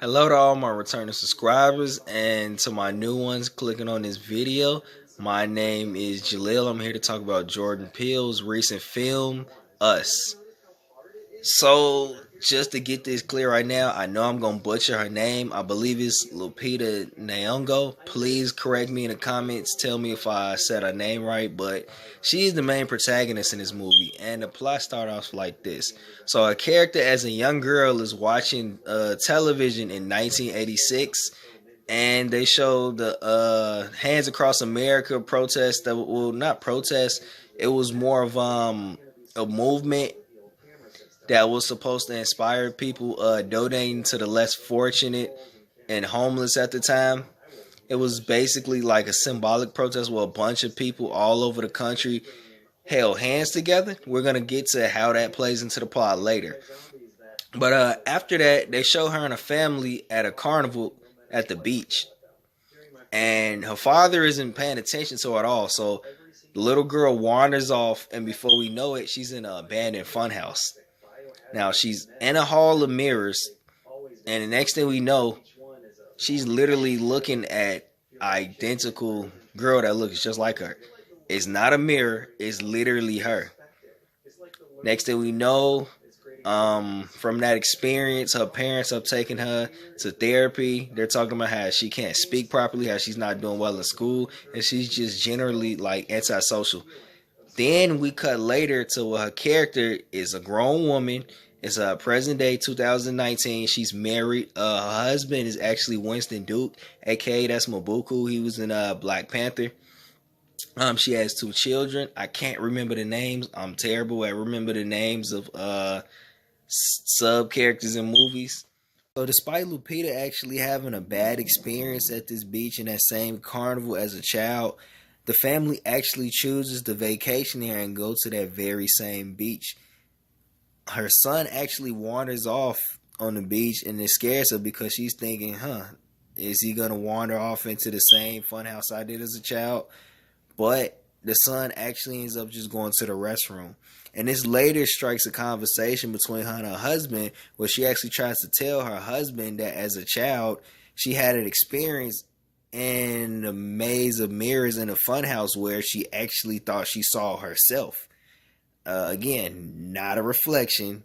Hello to all my returning subscribers and to my new ones clicking on this video. My name is Jalil. I'm here to talk about Jordan Peele's recent film, Us. So, just to get this clear right now, I know I'm going to butcher her name. I believe it's Lupita Nyong'o. Please correct me in the comments. Tell me if I said her name right. But she's the main protagonist in this movie. And the plot starts off like this. So, a character as a young girl is watching television in 1986. And they show the Hands Across America protest. That, well, not protest. It was more of a movement that was supposed to inspire people donating to the less fortunate and homeless at the time. It was basically like a symbolic protest where a bunch of people all over the country held hands together. We're going to get to how that plays into the plot later. But after that, they show her and her family at a carnival at the beach. And her father isn't paying attention to her at all. So the little girl wanders off, and before we know it, she's in an abandoned funhouse. Now she's in a hall of mirrors, and the next thing we know, she's literally looking at identical girl that looks just like her. It's not a mirror, it's literally her. Next thing we know, from that experience, her parents have taken her to therapy. They're talking about how she can't speak properly, how she's not doing well in school, and she's just generally like antisocial. Then we cut later to where her character is a grown woman. It's present day 2019. She's married. Her husband is actually Winston Duke, aka that's Mabuku. He was in Black Panther. She has two children. I can't remember the names. I'm terrible at remember the names of sub characters in movies. So despite Lupita actually having a bad experience at this beach in that same carnival as a child, the family actually chooses to vacation there and go to that very same beach. Her son actually wanders off on the beach, and it scares her because she's thinking, is he going to wander off into the same funhouse I did as a child? But the son actually ends up just going to the restroom. And this later strikes a conversation between her and her husband, where she actually tries to tell her husband that as a child, she had an experience in a maze of mirrors in a funhouse where she actually thought she saw herself. Again, not a reflection,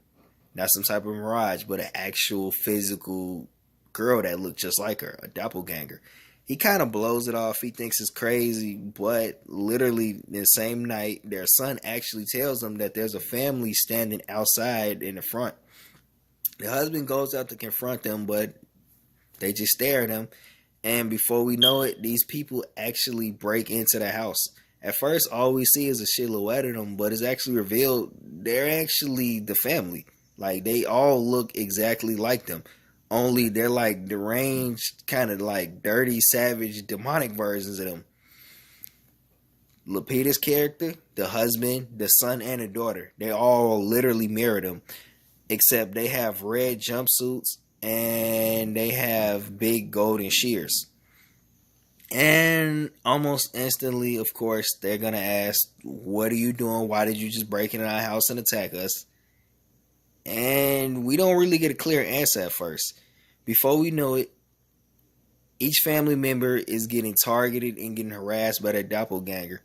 not some type of mirage, but an actual physical girl that looked just like her, a doppelganger. He kind of blows it off. He thinks it's crazy, but literally the same night, their son actually tells them that there's a family standing outside in the front. The husband goes out to confront them, but they just stare at him. And before we know it, these people actually break into the house. At first, all we see is a silhouette of them, but it's actually revealed they're actually the family. Like, they all look exactly like them. Only they're like deranged, kind of like dirty, savage, demonic versions of them. Lupita's character, the husband, the son, and the daughter, they all literally mirror them. Except they have red jumpsuits and they have big golden shears. And almost instantly, of course, they're going to ask, what are you doing? Why did you just break into our house and attack us? And we don't really get a clear answer at first. Before we know it, each family member is getting targeted and getting harassed by their doppelganger.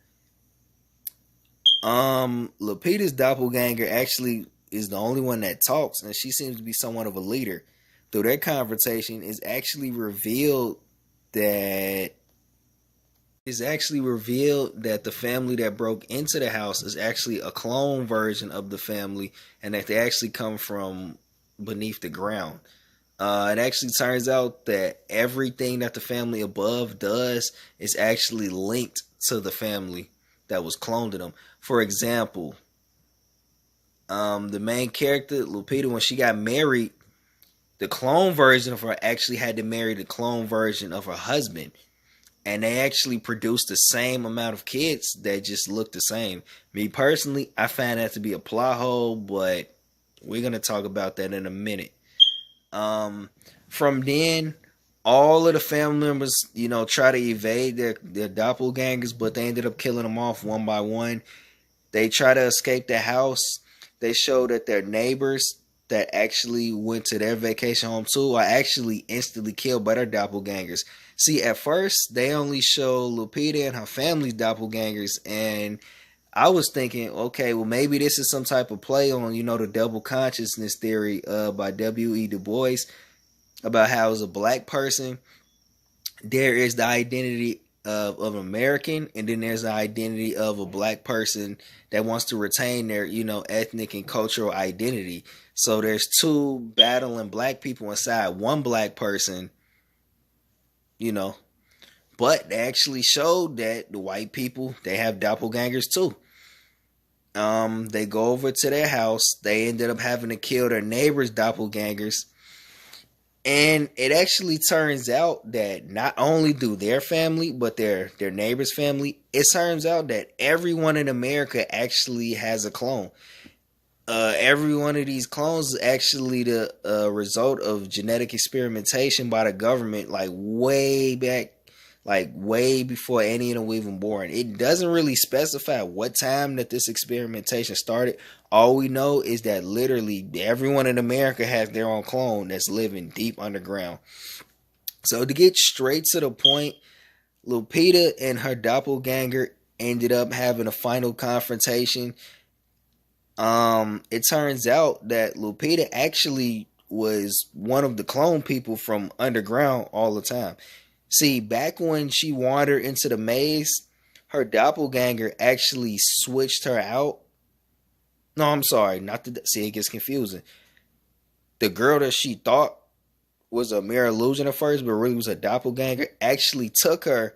Lupita's doppelganger actually is the only one that talks, and she seems to be somewhat of a leader. Through their conversation, it's actually revealed that the family that broke into the house is actually a clone version of the family, and that they actually come from beneath the ground. It actually turns out that everything that the family above does is actually linked to the family that was cloned to them. For example, the main character, Lupita, when she got married, the clone version of her actually had to marry the clone version of her husband. And they actually produced the same amount of kids that just looked the same. Me personally, I find that to be a plot hole, but we're going to talk about that in a minute. From then, all of the family members, try to evade their doppelgangers, but they ended up killing them off one by one. They try to escape the house. They show that their neighbors that actually went to their vacation home too are actually instantly killed by their doppelgangers. See, at first they only show Lupita and her family's doppelgangers, and I was thinking, okay, well maybe this is some type of play on, the double consciousness theory by W.E. Du Bois, about how as a black person there is the identity of an American, and then there's the identity of a black person that wants to retain their, ethnic and cultural identity. So there's two battling black people inside one black person, you know. But they actually showed that the white people, they have doppelgangers too. They go over to their house. They ended up having to kill their neighbors' doppelgangers. And it actually turns out that not only do their family, but their neighbor's family, it turns out that everyone in America actually has a clone. Every one of these clones is actually the result of genetic experimentation by the government, like way back, like way before any of them were even born. It doesn't really specify what time that this experimentation started. All we know is that literally everyone in America has their own clone that's living deep underground. So to get straight to the point, Lupita and her doppelganger ended up having a final confrontation. It turns out that Lupita actually was one of the clone people from underground all the time. See, back when she wandered into the maze, her doppelganger actually switched her out. No, I'm sorry, not the. See, it gets confusing. The girl that she thought was a mere illusion at first, but really was a doppelganger, actually took her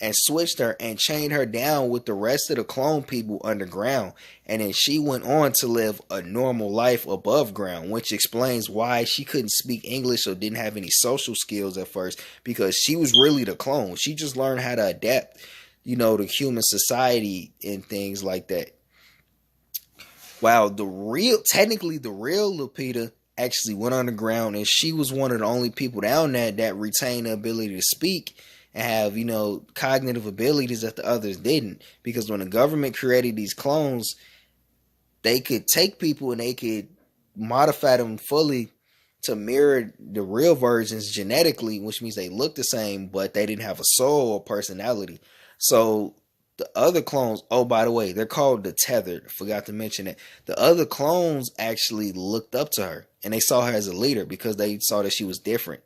and switched her and chained her down with the rest of the clone people underground. And then she went on to live a normal life above ground, which explains why she couldn't speak English or didn't have any social skills at first, because she was really the clone. She just learned how to adapt, to human society and things like that. Wow, technically the real Lupita actually went underground, and she was one of the only people down there that retained the ability to speak and have, cognitive abilities that the others didn't. Because when the government created these clones, they could take people and they could modify them fully to mirror the real versions genetically, which means they look the same, but they didn't have a soul or personality. So the other clones, oh, by the way, they're called the Tethered. Forgot to mention it. The other clones actually looked up to her, and they saw her as a leader because they saw that she was different.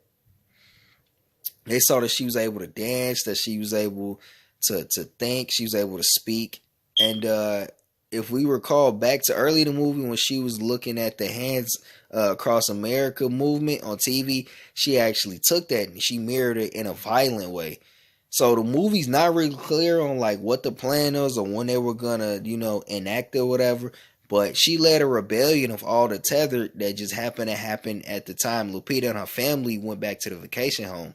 They saw that she was able to dance, that she was able to think, she was able to speak. And if we recall back to early in the movie when she was looking at the Hands Across America movement on TV, she actually took that and she mirrored it in a violent way. So the movie's not really clear on like what the plan was or when they were gonna, enact it or whatever. But she led a rebellion of all the Tethered that just happened to happen at the time Lupita and her family went back to the vacation home.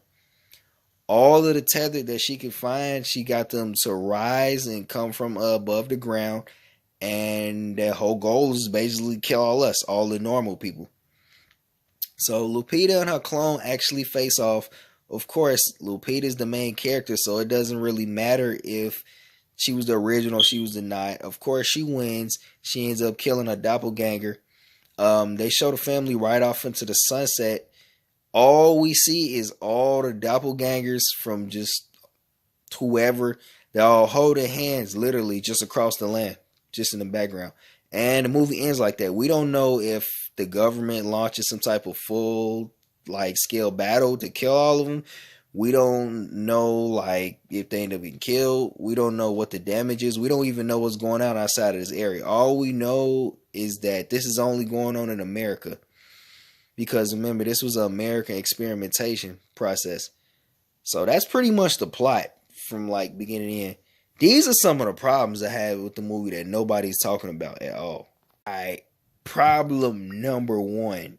All of the Tethered that she could find, she got them to rise and come from above the ground. And their whole goal is basically kill all us, all the normal people. So Lupita and her clone actually face off. Of course, Lupita is the main character, so it doesn't really matter if she was the original, she was the not. Of course, she wins. She ends up killing her doppelganger. They show the family right off into the sunset. All we see is all the doppelgangers from just whoever. They all hold their hands literally just across the land, just in the background. And the movie ends like that. We don't know if the government launches some type of full scale battle to kill all of them. We don't know if they end up being killed. We don't know what the damage is. We don't even know what's going on outside of this area. All we know is that this is only going on in America. Because remember, this was an American experimentation process. So that's pretty much the plot from beginning to end. These are some of the problems I have with the movie that nobody's talking about at all. Alright, problem number one.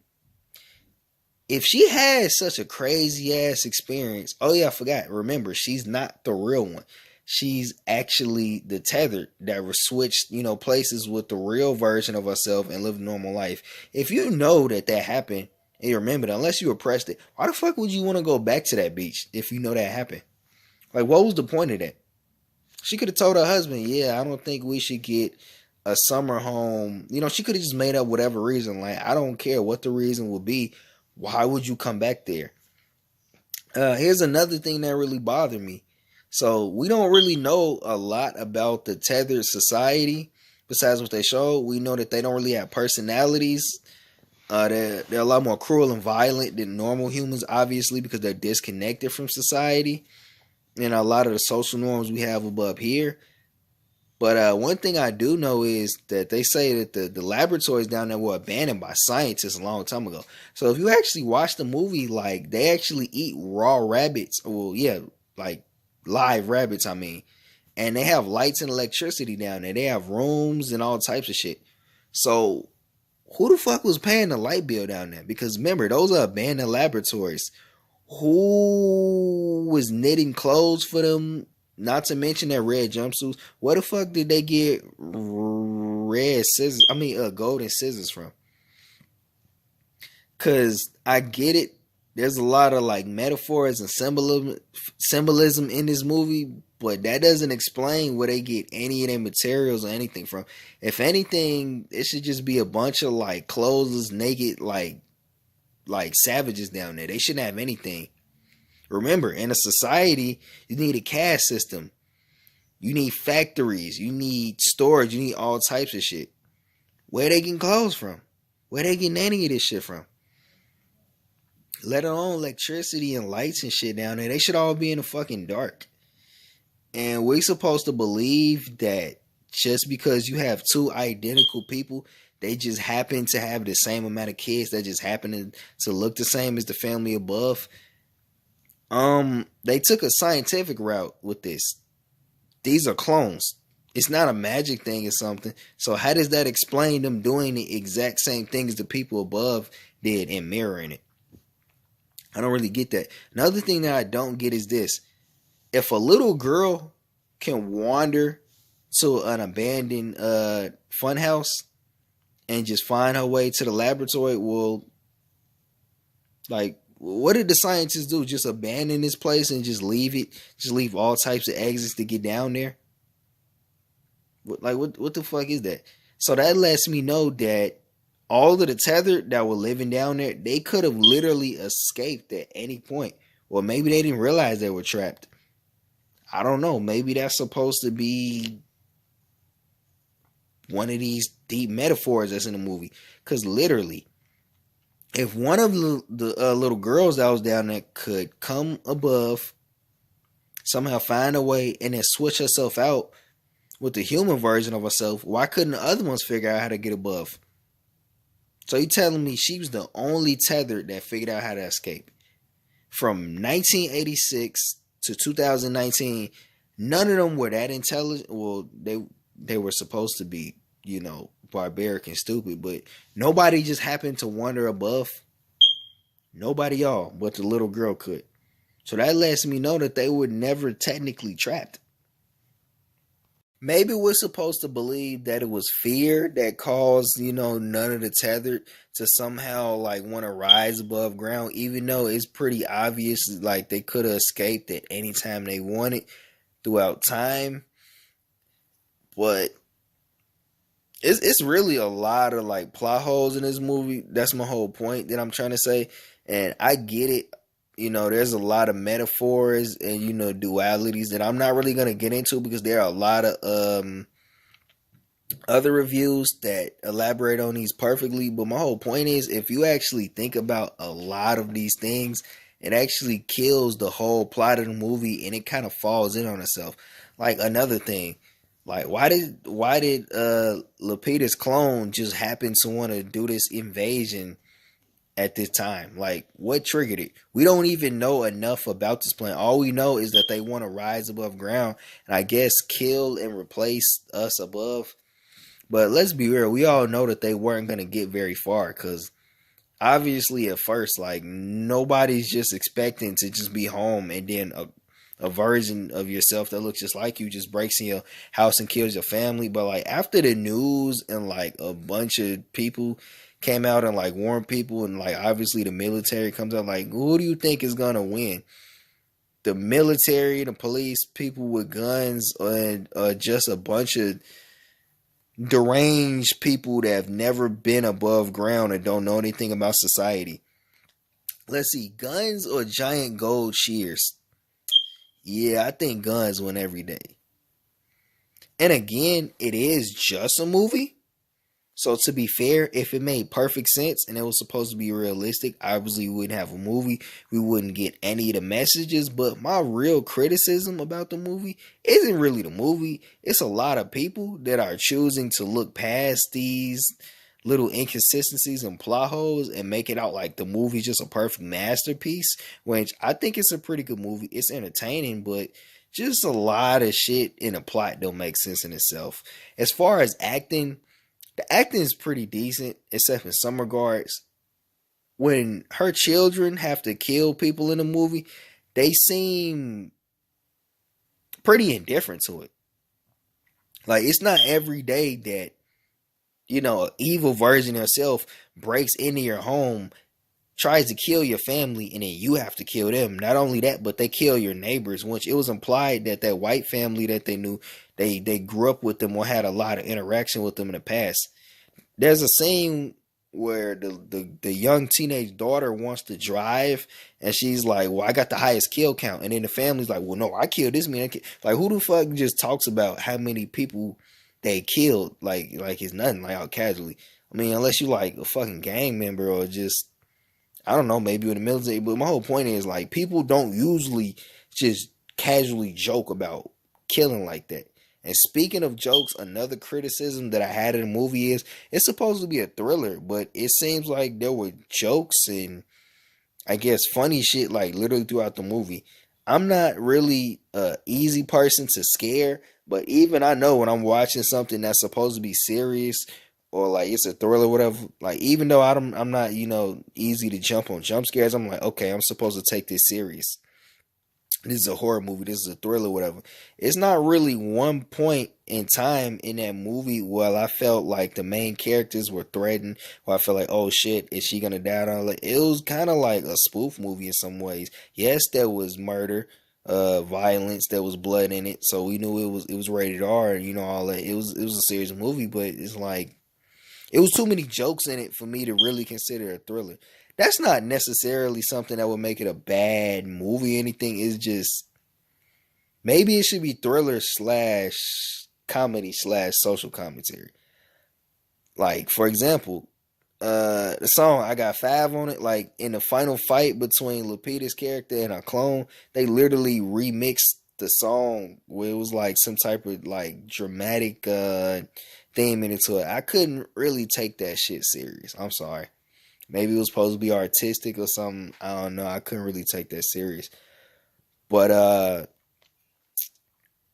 If she had such a crazy ass experience, oh yeah, I forgot. Remember, she's not the real one. She's actually the Tethered that were switched, places with the real version of herself and lived a normal life. If you know that happened and you remember it, unless you oppressed it, why the fuck would you want to go back to that beach if you know that happened? What was the point of that? She could have told her husband, yeah, I don't think we should get a summer home. You know, she could have just made up whatever reason. Like, I don't care what the reason would be. Why would you come back there? Here's another thing that really bothered me. So we don't really know a lot about the tethered society besides what they show. We know that they don't really have personalities. They're a lot more cruel and violent than normal humans, obviously, because they're disconnected from society and a lot of the social norms we have above here. But one thing I do know is that they say that the laboratories down there were abandoned by scientists a long time ago. So if you actually watch the movie, like, they actually eat raw rabbits. Well, yeah, like live rabbits, I mean. And they have lights and electricity down there. They have rooms and all types of shit. So who the fuck was paying the light bill down there? Because remember, those are abandoned laboratories. Who was knitting clothes for them? Not to mention their red jumpsuits. Where the fuck did they get red scissors? I mean, golden scissors from? Cause I get it. There's a lot of like metaphors and symbolism in this movie, but that doesn't explain where they get any of their materials or anything from. If anything, it should just be a bunch of like clothes, naked, like savages down there. They shouldn't have anything. Remember, in a society, you need a caste system. You need factories. You need storage. You need all types of shit. Where they getting clothes from? Where they getting any of this shit from? Let alone electricity and lights and shit down there. They should all be in the fucking dark. And we're supposed to believe that just because you have two identical people, they just happen to have the same amount of kids, that just happen to look the same as the family above. They took a scientific route with this. These are clones. It's not a magic thing or something. So how does that explain them doing the exact same thing as the people above did and mirroring it? I don't really get that. Another thing that I don't get is this. If a little girl can wander to an abandoned funhouse and just find her way to the laboratory, well, like, what did the scientists do? Just abandon this place and just leave it? Just leave all types of exits to get down there? What the fuck is that? So that lets me know that all of the tethered that were living down there, they could have literally escaped at any point. Or maybe they didn't realize they were trapped. I don't know. Maybe that's supposed to be one of these deep metaphors that's in the movie. Because literally, if one of the little girls that was down there could come above, somehow find a way, and then switch herself out with the human version of herself, why couldn't the other ones figure out how to get above? So you telling me she was the only tethered that figured out how to escape? From 1986 to 2019, none of them were that intelligent. Well, they were supposed to be, you know, barbaric and stupid, but nobody just happened to wander above. Nobody, y'all, but the little girl could. So that lets me know that they were never technically trapped. Maybe we're supposed to believe that it was fear that caused, you know, none of the tethered to somehow like want to rise above ground, even though it's pretty obvious like they could have escaped at any time they wanted throughout time. But it's really a lot of like plot holes in this movie. That's my whole point that I'm trying to say. And I get it. You know, there's a lot of metaphors and, you know, dualities that I'm not really going to get into because there are a lot of other reviews that elaborate on these perfectly. But my whole point is, if you actually think about a lot of these things, it actually kills the whole plot of the movie and it kind of falls in on itself. Like another thing, like why did Lupita's clone just happen to want to do this invasion at this time? Like, what triggered it? We don't even know enough about this plan. All we know is that they want to rise above ground and I guess kill and replace us above. But let's be real, we all know that they weren't going to get very far because obviously at first, like, nobody's just expecting to just be home and then a version of yourself that looks just like you just breaks in your house and kills your family. But like after the news and like a bunch of people came out and like warned people, and like obviously the military comes out, like, who do you think is gonna win? The military, the police, people with guns, and just a bunch of deranged people that have never been above ground and don't know anything about society. Let's see, guns or giant gold shears? Yeah, I think guns win every day. And again, it is just a movie. So to be fair, if it made perfect sense and it was supposed to be realistic, obviously we wouldn't have a movie. We wouldn't get any of the messages. But my real criticism about the movie isn't really the movie. It's a lot of people that are choosing to look past these little inconsistencies and plot holes and make it out like the movie's just a perfect masterpiece, which I think it's a pretty good movie. It's entertaining, but just a lot of shit in the plot don't make sense in itself. As far as acting, the acting is pretty decent, except in some regards. When her children have to kill people in the movie, they seem pretty indifferent to it. Like, it's not every day that, an evil version of yourself breaks into your home, tries to kill your family, and then you have to kill them. Not only that, but they kill your neighbors. Once it was implied that that white family that they knew, they grew up with them or had a lot of interaction with them in the past. There's a scene where the young teenage daughter wants to drive, and she's like, well, I got the highest kill count. And then the family's like, well, no, I killed this man. Like, who the fuck just talks about how many people they killed like it's nothing, like, out casually? I mean, unless you like a fucking gang member or just, I don't know, maybe in the military. But my whole point is, like, people don't usually just casually joke about killing like that. And speaking of jokes, another criticism that I had in the movie is it's supposed to be a thriller, but it seems like there were jokes and, I guess, funny shit like literally throughout the movie. I'm not really a easy person to scare, but even I know when I'm watching something that's supposed to be serious or like it's a thriller or whatever, like, even though I'm not, easy to jump on jump scares, I'm like, okay, I'm supposed to take this serious. This is a horror movie, this is a thriller, whatever. It's not really one point in time in that movie where I felt like the main characters were threatened, where I felt like, oh shit, is she gonna die? Like, it was kind of like a spoof movie in some ways. Yes, there was murder, violence, there was blood in it, so we knew it was rated R, all that. It was a serious movie, but it's like it was too many jokes in it for me to really consider a thriller. That's not necessarily something that would make it a bad movie or anything. It's just, maybe it should be thriller slash comedy slash social commentary. Like, for example, the song I Got Five on it, like in the final fight between Lupita's character and her clone, they literally remixed the song where it was like some type of like dramatic theme into it. I couldn't really take that shit serious. I'm sorry. Maybe it was supposed to be artistic or something. I don't know. I couldn't really take that serious. But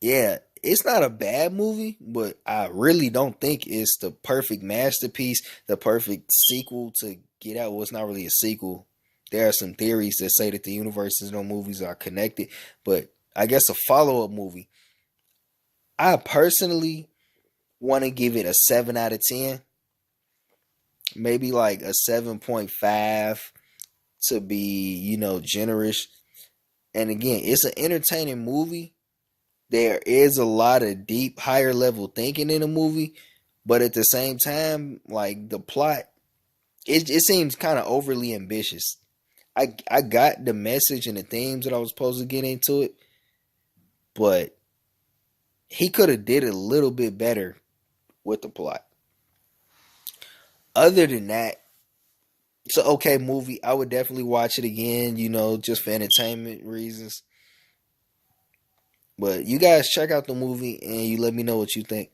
yeah, it's not a bad movie, but I really don't think it's the perfect masterpiece, the perfect sequel to Get Out. Well, it's not really a sequel. There are some theories that say that the universes in those movies are connected, but I guess a follow-up movie. I personally want to give it a 7 out of 10. Maybe like a 7.5 to be, generous. And again, it's an entertaining movie. There is a lot of deep, higher level thinking in the movie, but at the same time, like, the plot, it seems kind of overly ambitious. I got the message and the themes that I was supposed to get into it, but he could have did it a little bit better with the plot. Other than that, it's an okay movie. I would definitely watch it again, just for entertainment reasons. But you guys check out the movie and you let me know what you think.